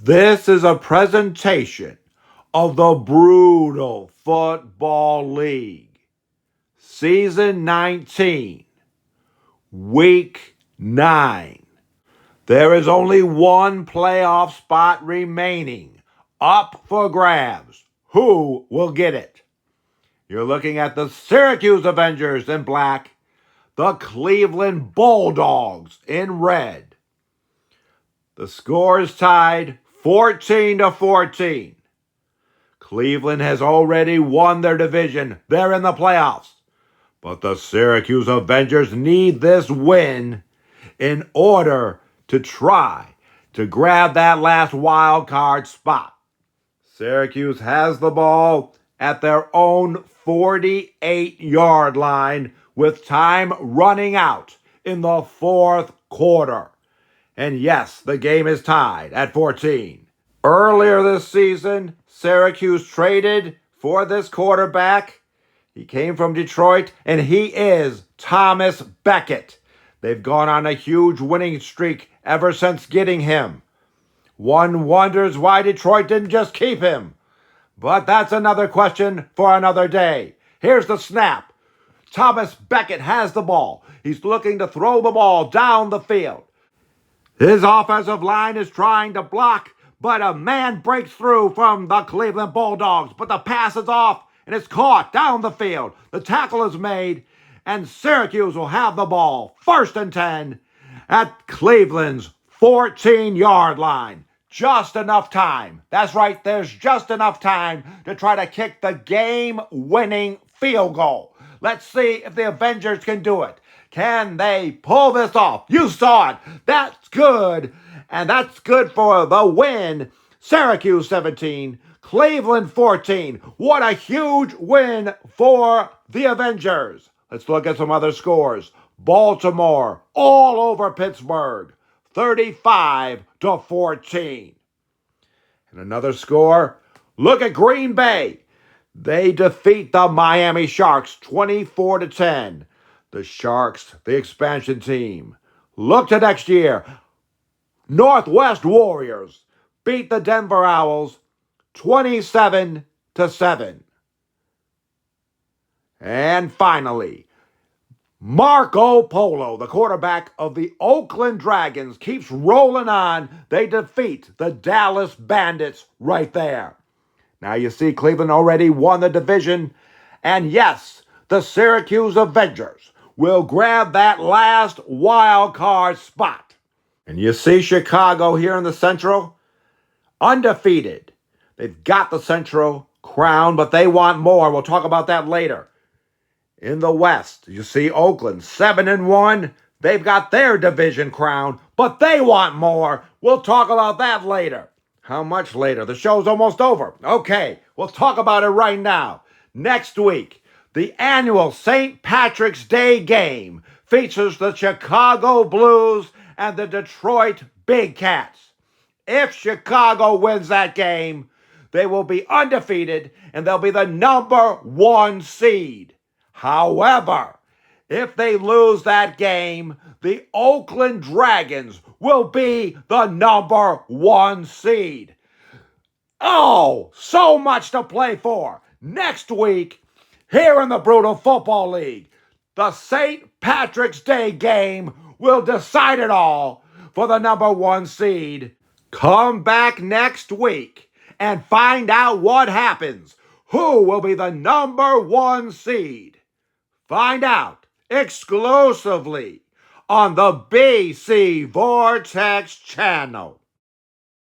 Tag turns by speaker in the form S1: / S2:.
S1: This is a presentation of the Brutal Football League, Season 19, Week 9. There is only one playoff spot remaining, up for grabs. Who will get it? You're looking at the Syracuse Avengers in black, the Cleveland Bulldogs in red. The score is tied 14-14. Cleveland has already won their division. They're in the playoffs. But the Syracuse Avengers need this win in order to try to grab that last wild card spot. Syracuse has the ball at their own 48-yard line with time running out in the fourth quarter. And yes, the game is tied at 14. Earlier this season, Syracuse traded for this quarterback. He came from Detroit, and he is Thomas Beckett. They've gone on a huge winning streak ever since getting him. One wonders why Detroit didn't just keep him. But that's another question for another day. Here's the snap. Thomas Beckett has the ball. He's looking to throw the ball down the field. His offensive line is trying to block, but a man breaks through from the Cleveland Bulldogs. But the pass is off, and it's caught down the field. The tackle is made, and Syracuse will have the ball. 1st and 10 at Cleveland's 14-yard line. Just enough time. That's right, there's just enough time to try to kick the game-winning field goal. Let's see if the Avengers can do it. Can they pull this off? You saw it. That's good. And that's good for the win. Syracuse 17, Cleveland 14. What a huge win for the Avengers. Let's look at some other scores. Baltimore all over Pittsburgh, 35-14. And another score, look at Green Bay. They defeat the Miami Sharks 24-10. The Sharks, the expansion team. Look to next year. Northwest Warriors beat the Denver Owls 27-7. And finally, Marco Polo, the quarterback of the Oakland Dragons, keeps rolling on. They defeat the Dallas Bandits right there. Now you see Cleveland already won the division. And yes, the Syracuse Avengers will grab that last wild card spot. And you see Chicago here in the Central, undefeated. They've got the Central crown, but they want more. We'll talk about that later. In the West, you see Oakland 7-1. They've got their division crown, but they want more. We'll talk about that later. How much later? The show's almost over. Okay, we'll talk about it right now. Next week, the annual St. Patrick's Day game features the Chicago Blues and the Detroit Big Cats. If Chicago wins that game, they will be undefeated and they'll be the number 1 seed. However, if they lose that game, the Oakland Dragons will be the number 1 seed. Oh, so much to play for. Next week, here in the Brutal Football League, the St. Patrick's Day game will decide it all for the number 1 seed. Come back next week and find out what happens. Who will be the number 1 seed? Find out exclusively on the BC Vortex channel.